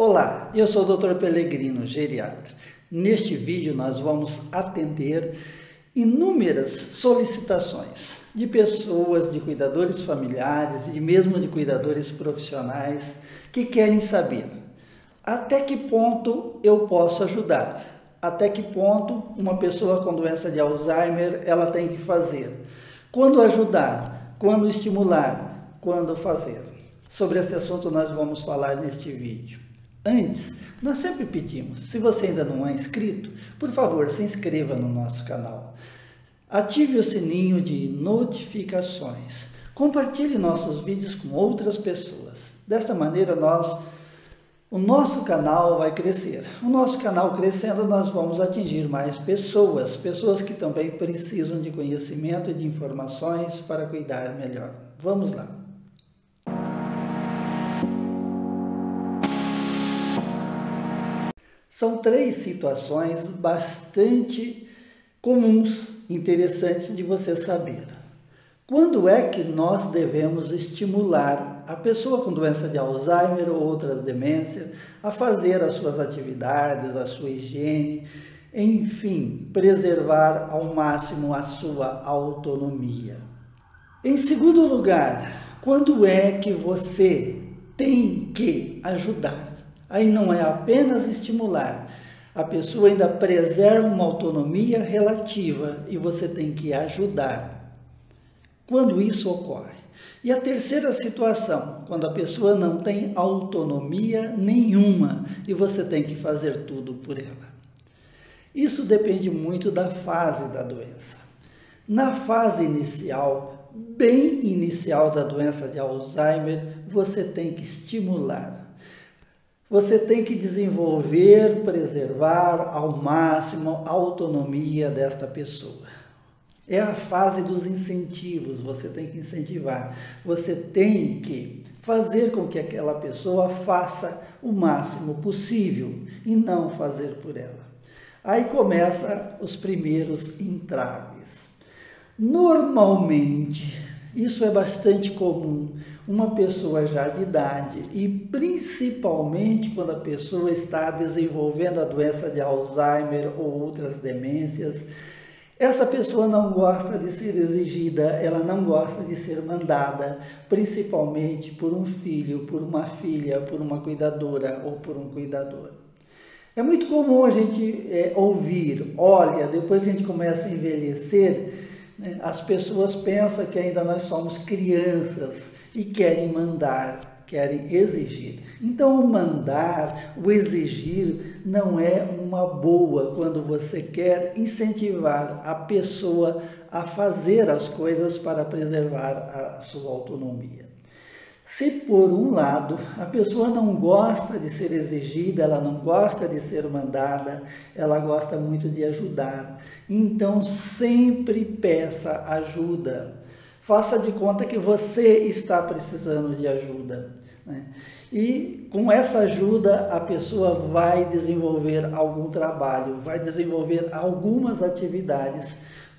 Olá, eu sou o Dr. Pelegrino, geriatra. Neste vídeo nós vamos atender inúmeras solicitações de pessoas, de cuidadores familiares e mesmo de cuidadores profissionais que querem saber até que ponto eu posso ajudar, até que ponto uma pessoa com doença de Alzheimer ela tem que fazer, quando ajudar, quando estimular, quando fazer. Sobre esse assunto nós vamos falar neste vídeo. Antes, nós sempre pedimos, se você ainda não é inscrito, por favor, se inscreva no nosso canal. Ative o sininho de notificações. Compartilhe nossos vídeos com outras pessoas. Desta maneira, o nosso canal vai crescer. O nosso canal crescendo, nós vamos atingir mais pessoas que também precisam de conhecimento e de informações para cuidar melhor. Vamos lá. São três situações bastante comuns, interessantes de você saber. Quando é que nós devemos estimular a pessoa com doença de Alzheimer ou outras demências a fazer as suas atividades, a sua higiene, enfim, preservar ao máximo a sua autonomia? Em segundo lugar, quando é que você tem que ajudar? Aí não é apenas estimular, a pessoa ainda preserva uma autonomia relativa e você tem que ajudar. Quando isso ocorre? E a terceira situação, quando a pessoa não tem autonomia nenhuma e você tem que fazer tudo por ela. Isso depende muito da fase da doença. Na fase inicial, bem inicial da doença de Alzheimer, você tem que estimular. Você tem que desenvolver, preservar ao máximo a autonomia desta pessoa. É a fase dos incentivos, você tem que incentivar. Você tem que fazer com que aquela pessoa faça o máximo possível e não fazer por ela. Aí começam os primeiros entraves. Normalmente, isso é bastante comum, uma pessoa já de idade e principalmente quando a pessoa está desenvolvendo a doença de Alzheimer ou outras demências, essa pessoa não gosta de ser exigida, ela não gosta de ser mandada, principalmente por um filho, por uma filha, por uma cuidadora ou por um cuidador. É muito comum a gente ouvir, olha, depois que a gente começa a envelhecer, as pessoas pensam que ainda nós somos crianças e querem mandar, querem exigir. Então, o mandar, o exigir, não é uma boa quando você quer incentivar a pessoa a fazer as coisas para preservar a sua autonomia. Se por um lado a pessoa não gosta de ser exigida, ela não gosta de ser mandada, ela gosta muito de ajudar, então sempre peça ajuda. Faça de conta que você está precisando de ajuda, né? E com essa ajuda a pessoa vai desenvolver algum trabalho, vai desenvolver algumas atividades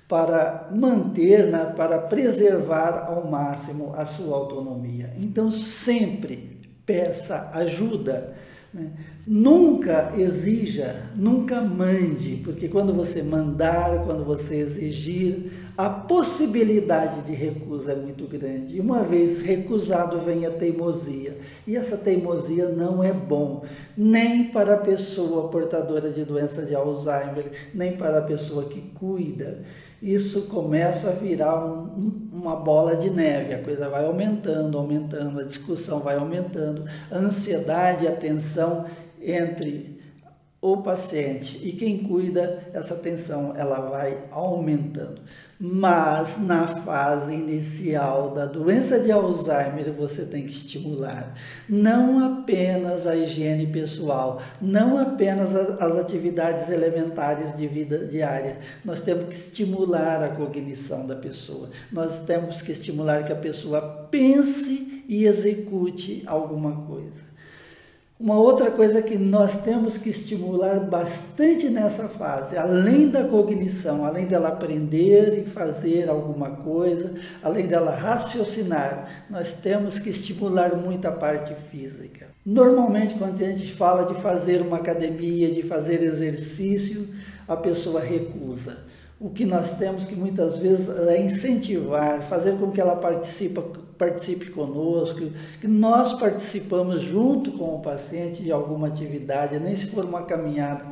para manter, né, para preservar ao máximo a sua autonomia. Então sempre peça ajuda, né? Nunca exija, nunca mande, porque quando você mandar, quando você exigir, a possibilidade de recusa é muito grande. E uma vez recusado vem a teimosia. E essa teimosia não é bom, nem para a pessoa portadora de doença de Alzheimer, nem para a pessoa que cuida. Isso começa a virar uma bola de neve, a coisa vai aumentando, aumentando, a discussão vai aumentando, a ansiedade e a tensão entre o paciente e quem cuida, essa tensão ela vai aumentando. Mas na fase inicial da doença de Alzheimer você tem que estimular não apenas a higiene pessoal, não apenas as atividades elementares de vida diária. Nós temos que estimular a cognição da pessoa, nós temos que estimular que a pessoa pense e execute alguma coisa. Uma outra coisa que nós temos que estimular bastante nessa fase, além da cognição, além dela aprender e fazer alguma coisa, além dela raciocinar, nós temos que estimular muito a parte física. Normalmente, quando a gente fala de fazer uma academia, de fazer exercício, a pessoa recusa. O que nós temos que muitas vezes é incentivar, fazer com que ela participe conosco, que nós participamos junto com o paciente de alguma atividade, nem se for uma caminhada.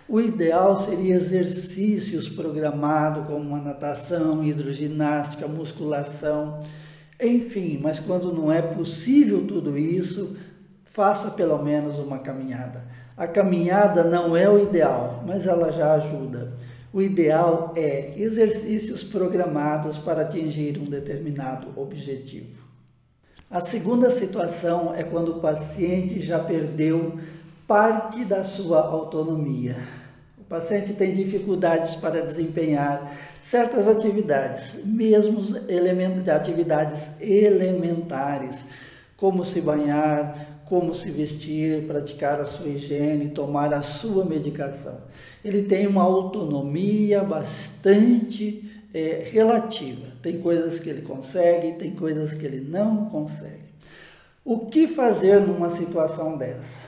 O ideal seria exercícios programados, como uma natação, hidroginástica, musculação, enfim, mas quando não é possível tudo isso, faça pelo menos uma caminhada. A caminhada não é o ideal, mas ela já ajuda. O ideal é exercícios programados para atingir um determinado objetivo. A segunda situação é quando o paciente já perdeu parte da sua autonomia. O paciente tem dificuldades para desempenhar certas atividades, mesmo atividades elementares, como se banhar, como se vestir, praticar a sua higiene, tomar a sua medicação. Ele tem uma autonomia bastante relativa. Tem coisas que ele consegue, tem coisas que ele não consegue. O que fazer numa situação dessa?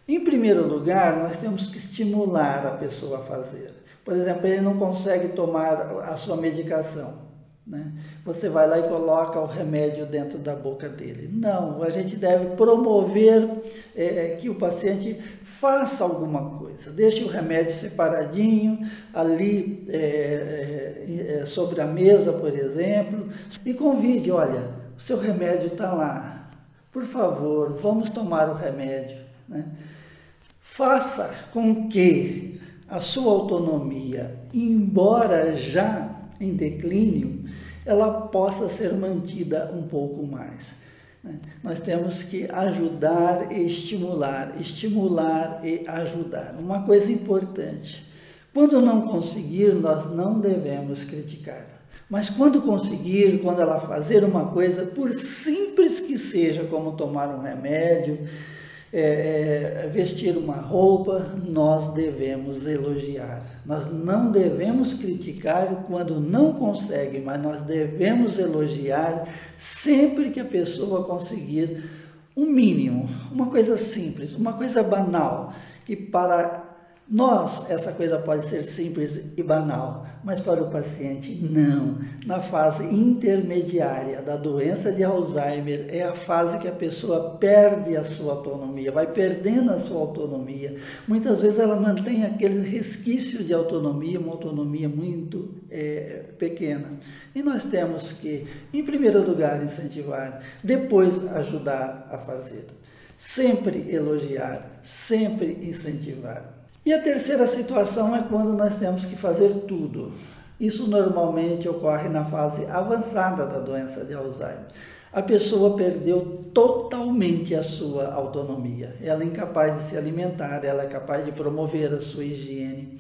Em primeiro lugar, nós temos que estimular a pessoa a fazer. Por exemplo, ele não consegue tomar a sua medicação, né? Você vai lá e coloca o remédio dentro da boca dele. Não, a gente deve promover que o paciente faça alguma coisa. Deixe o remédio separadinho ali sobre a mesa, por exemplo, e convide, olha, o seu remédio está lá, por favor, vamos tomar o remédio, né? Faça com que a sua autonomia, embora já em declínio, ela possa ser mantida um pouco mais. Nós temos que ajudar e estimular e ajudar. Uma coisa importante, quando não conseguir, nós não devemos criticar. Mas quando conseguir, quando ela fazer uma coisa, por simples que seja, como tomar um remédio, vestir uma roupa, nós devemos elogiar. Nós não devemos criticar quando não consegue, mas nós devemos elogiar sempre que a pessoa conseguir um mínimo, uma coisa simples, uma coisa banal, que para nós essa coisa pode ser simples e banal, mas para o paciente não. Na fase intermediária da doença de Alzheimer é a fase que a pessoa perde a sua autonomia, vai perdendo a sua autonomia. Muitas vezes ela mantém aquele resquício de autonomia, uma autonomia muito pequena. E nós temos que, em primeiro lugar, incentivar, depois ajudar a fazer. Sempre elogiar, sempre incentivar. E a terceira situação é quando nós temos que fazer tudo. Isso normalmente ocorre na fase avançada da doença de Alzheimer. A pessoa perdeu totalmente a sua autonomia. Ela é incapaz de se alimentar, ela é capaz de promover a sua higiene,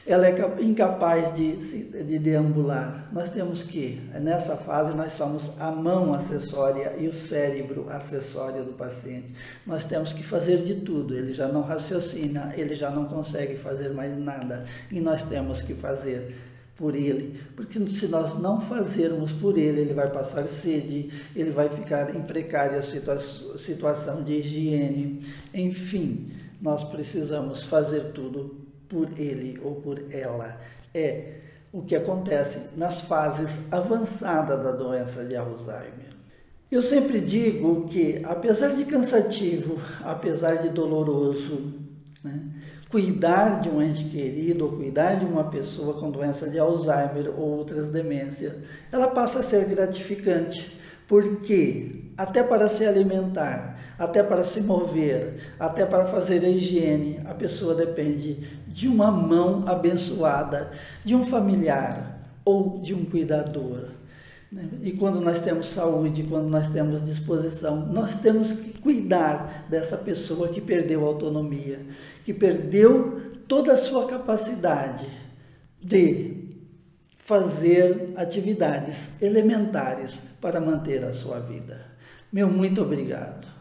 ela é incapaz de deambular. Nós temos que, nessa fase, nós somos a mão acessória e o cérebro acessório do paciente. Nós temos que fazer de tudo, ele já não raciocina, ele já não consegue fazer mais nada, e nós temos que fazer por ele, porque se nós não fazermos por ele, ele vai passar sede, ele vai ficar em precária situação de higiene, enfim, nós precisamos fazer tudo por ele ou por ela. É o que acontece nas fases avançadas da doença de Alzheimer. Eu sempre digo que, apesar de cansativo, apesar de doloroso, né, cuidar de um ente querido ou cuidar de uma pessoa com doença de Alzheimer ou outras demências, ela passa a ser gratificante, porque até para se alimentar, até para se mover, até para fazer a higiene, a pessoa depende de uma mão abençoada, de um familiar ou de um cuidador. E quando nós temos saúde, quando nós temos disposição, nós temos que cuidar dessa pessoa que perdeu a autonomia, que perdeu toda a sua capacidade de fazer atividades elementares para manter a sua vida. Meu muito obrigado.